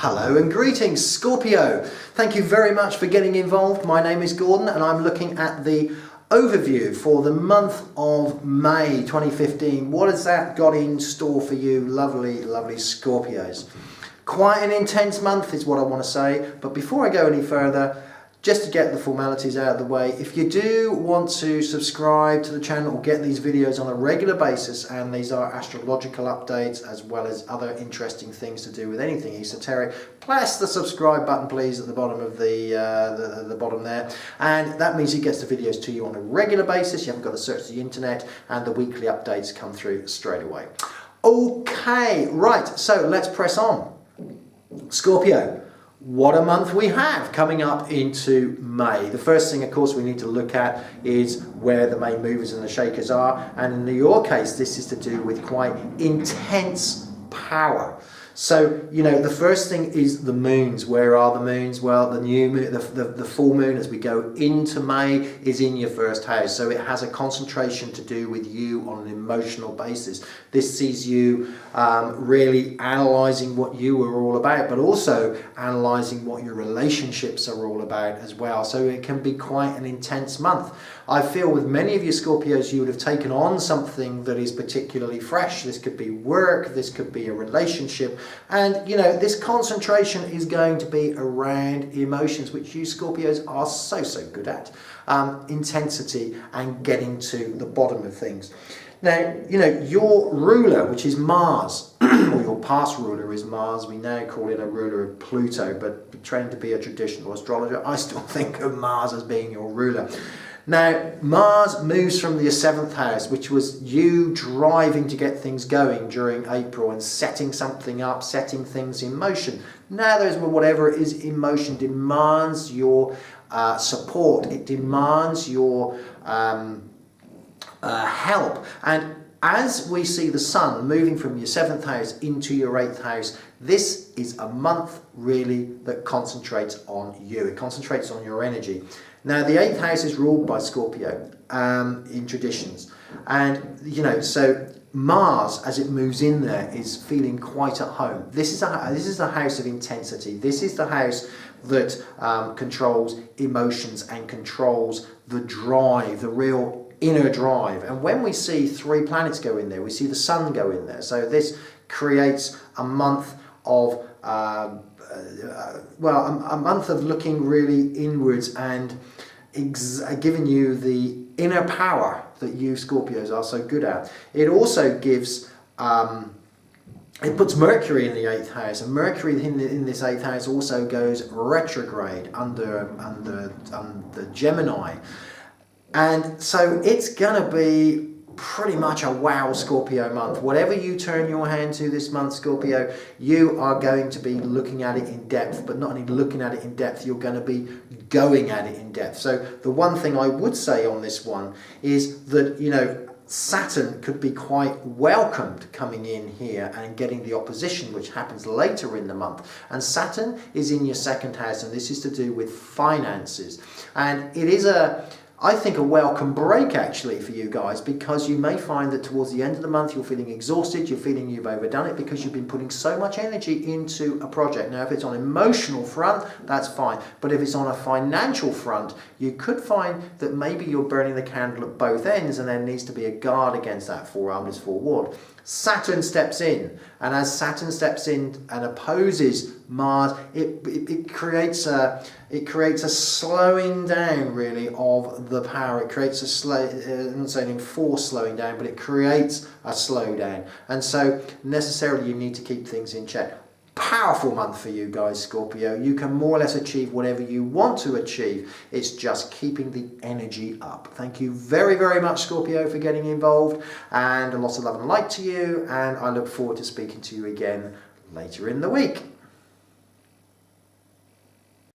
Hello and greetings, Scorpio. Thank you very much for getting involved. My name is Gordon and I'm looking at the overview for the month of May 2015. What has that got in store for you, lovely, lovely Scorpios? Quite an intense month is what I want to say, but before I go any further, just to get the formalities out of the way, if you do want to subscribe to the channel or get these videos on a regular basis, and these are astrological updates as well as other interesting things to do with anything esoteric, press the subscribe button please at the bottom of the bottom there, and that means it gets the videos to you on a regular basis. You haven't got to search the internet, and the weekly updates come through straight away. Okay, right, so let's press on. Scorpio, what a month we have coming up into May. The first thing, of course, we need to look at is where the main movers and the shakers are. And in your case, this is to do with quite intense power. So, you know, the first thing is the moons. Where are the moons? Well, the new moon, the full moon as we go into May is in your first house. So it has a concentration to do with you on an emotional basis. This sees you really analysing what you are all about, but also analysing what your relationships are all about as well. So it can be quite an intense month. I feel with many of you Scorpios, you would have taken on something that is particularly fresh. This could be work, this could be a relationship. And, you know, this concentration is going to be around emotions, which you Scorpios are so good at. Intensity and getting to the bottom of things. Now, you know, your ruler, which is Mars, or your past ruler is Mars. We now call it a ruler of Pluto, but trained to be a traditional astrologer, I still think of Mars as being your ruler. Now, Mars moves from the 7th house, which was you driving to get things going during April and setting something up, setting things in motion. Now, whatever is in motion demands your support. It demands your help. And as we see the sun moving from your 7th house into your 8th house, this is a month really that concentrates on you. It concentrates on your energy. Now, the 8th house is ruled by Scorpio in traditions. And, you know, so Mars, as it moves in there, is feeling quite at home. This is the house of intensity. This is the house that controls emotions and controls the drive, the real inner drive. And when we see 3 planets go in there, we see the sun go in there. So this creates a month of a month of looking really inwards and giving you the inner power that you Scorpios are so good at. It also gives it puts Mercury in the 8th house, and Mercury in this 8th house also goes retrograde under Gemini. And so it's going to be pretty much a wow Scorpio month. Whatever you turn your hand to this month, Scorpio, you are going to be looking at it in depth, but not only looking at it in depth, you're going to be going at it in depth. So the one thing I would say on this one is that, you know, Saturn could be quite welcomed coming in here and getting the opposition, which happens later in the month. And Saturn is in your 2nd house, and this is to do with finances. And it is I think a welcome break actually for you guys, because you may find that towards the end of the month you're feeling exhausted, you're feeling you've overdone it because you've been putting so much energy into a project. Now, if it's on an emotional front, that's fine, but if it's on a financial front, you could find that maybe you're burning the candle at both ends, and there needs to be a guard against that. Forearm is forewarned. Saturn steps in, and as Saturn steps in and opposes Mars, it creates a slowing down really of the power. It creates I'm not saying enforced slowing down, but it creates a slowdown, and so necessarily you need to keep things in check. Powerful month for you guys, Scorpio. You can more or less achieve whatever you want to achieve. It's just keeping the energy up. Thank you very much, Scorpio, for getting involved, and a lot of love and light to you, and I look forward to speaking to you again later in the week.